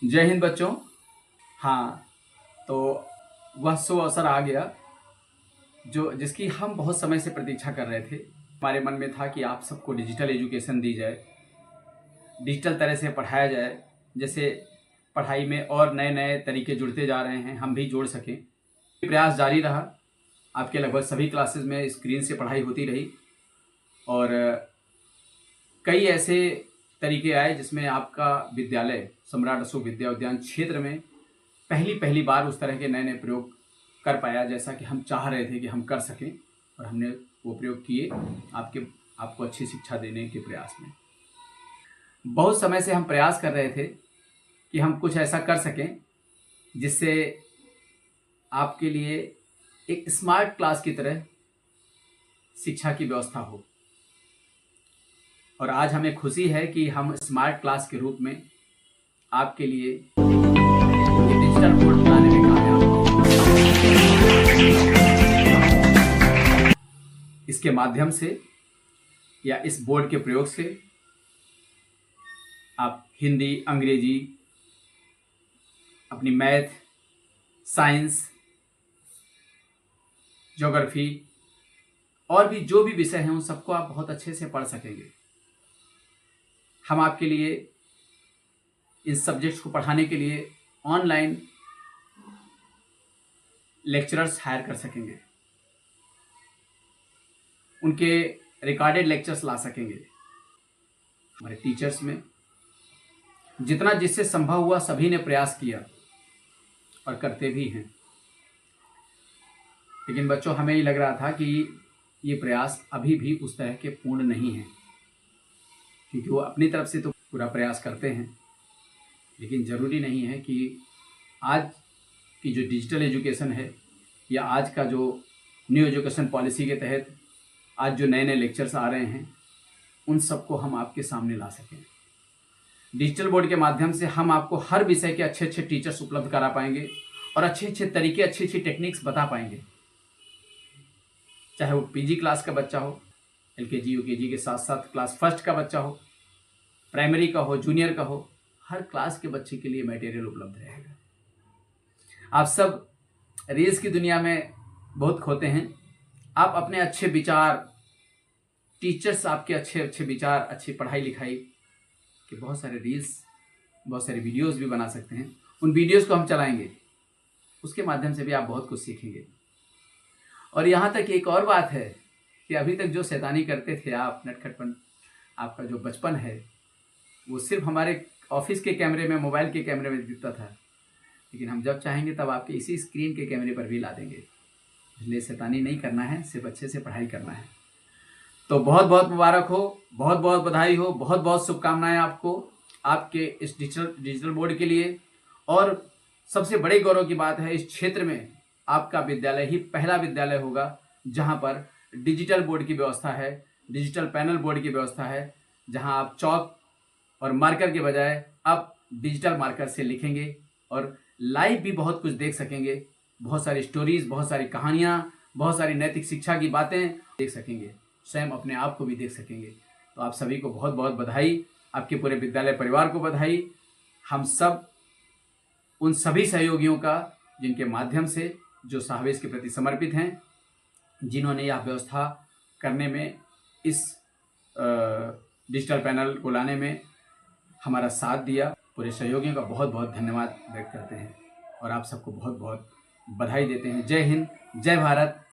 जय हिंद बच्चों। हाँ, तो वह शुभ अवसर आ गया जो जिसकी हम बहुत समय से प्रतीक्षा कर रहे थे। हमारे मन में था कि आप सबको डिजिटल एजुकेशन दी जाए, डिजिटल तरह से पढ़ाया जाए। जैसे पढ़ाई में और नए नए तरीके जुड़ते जा रहे हैं, हम भी जोड़ सकें। प्रयास जारी रहा। आपके लगभग सभी क्लासेस में स्क्रीन से पढ़ाई होती रही और कई ऐसे तरीके आए जिसमें आपका विद्यालय सम्राट अशोक विद्या उद्यान क्षेत्र में पहली बार उस तरह के नए नए प्रयोग कर पाया, जैसा कि हम चाह रहे थे कि हम कर सकें, और हमने वो प्रयोग किए आपको अच्छी शिक्षा देने के प्रयास में। बहुत समय से हम प्रयास कर रहे थे कि हम कुछ ऐसा कर सकें जिससे आपके लिए एक स्मार्ट क्लास की तरह शिक्षा की व्यवस्था हो। और आज हमें खुशी है कि हम स्मार्ट क्लास के रूप में आपके लिए ये डिजिटल बोर्ड बनाने में कामयाब हुए। इसके माध्यम से या इस बोर्ड के प्रयोग से आप हिंदी, अंग्रेजी, अपनी मैथ, साइंस, ज्योग्राफी और भी जो भी विषय हैं उन सबको आप बहुत अच्छे से पढ़ सकेंगे। हम आपके लिए इन सब्जेक्ट्स को पढ़ाने के लिए ऑनलाइन लेक्चरर्स हायर कर सकेंगे, उनके रिकॉर्डेड लेक्चर्स ला सकेंगे। हमारे टीचर्स में जितना जिससे संभव हुआ सभी ने प्रयास किया और करते भी हैं। लेकिन बच्चों, हमें ये लग रहा था कि ये प्रयास अभी भी उस तरह के पूर्ण नहीं है, क्योंकि वो अपनी तरफ से तो पूरा प्रयास करते हैं, लेकिन ज़रूरी नहीं है कि आज की जो डिजिटल एजुकेशन है या आज का जो न्यू एजुकेशन पॉलिसी के तहत आज जो नए नए लेक्चर्स आ रहे हैं उन सबको हम आपके सामने ला सकें। डिजिटल बोर्ड के माध्यम से हम आपको हर विषय के अच्छे अच्छे टीचर्स उपलब्ध करा पाएंगे और अच्छे अच्छे तरीके, अच्छी अच्छी टेक्निक्स बता पाएंगे। चाहे वो पीजी क्लास का बच्चा हो, एलकेजी यूकेजी के साथ साथ क्लास फर्स्ट का बच्चा हो, प्राइमरी का हो, जूनियर का हो, हर क्लास के बच्चे के लिए मटेरियल उपलब्ध रहेगा। आप सब रील्स की दुनिया में बहुत खोते हैं। आप अपने अच्छे विचार, टीचर्स आपके अच्छे अच्छे विचार, अच्छी पढ़ाई लिखाई के बहुत सारे रील्स, बहुत सारे वीडियोस भी बना सकते हैं। उन वीडियोस को हम चलाएंगे, उसके माध्यम से भी आप बहुत कुछ सीखेंगे। और यहाँ तक एक और बात है कि अभी तक जो शैतानी करते थे आप, नटखटपन, आपका जो बचपन है वो सिर्फ हमारे ऑफिस के कैमरे में, मोबाइल के कैमरे में दिखता था, लेकिन हम जब चाहेंगे तब आपके इसी स्क्रीन के कैमरे पर भी ला देंगे। इसलिए शैतानी नहीं करना है, सिर्फ अच्छे से पढ़ाई करना है। तो बहुत बहुत मुबारक हो, बहुत बहुत बधाई हो, बहुत बहुत शुभकामनाएं आपको आपके इस डिजिटल बोर्ड के लिए। और सबसे बड़े गौरव की बात है, इस क्षेत्र में आपका विद्यालय ही पहला विद्यालय होगा जहां पर डिजिटल बोर्ड की व्यवस्था है, डिजिटल पैनल बोर्ड की व्यवस्था है, जहां आप चौक और मार्कर के बजाय अब डिजिटल मार्कर से लिखेंगे और लाइव भी बहुत कुछ देख सकेंगे। बहुत सारी स्टोरीज, बहुत सारी कहानियाँ, बहुत सारी नैतिक शिक्षा की बातें देख सकेंगे, स्वयं अपने आप को भी देख सकेंगे। तो आप सभी को बहुत बहुत बधाई, आपके पूरे विद्यालय परिवार को बधाई। हम सब उन सभी सहयोगियों का जिनके माध्यम से, जो साहवेज के प्रति समर्पित हैं, जिन्होंने यह व्यवस्था करने में, इस डिजिटल पैनल को लाने में हमारा साथ दिया, पूरे सहयोगियों का बहुत बहुत धन्यवाद व्यक्त करते हैं और आप सबको बहुत बहुत बधाई देते हैं। जय हिंद, जय भारत,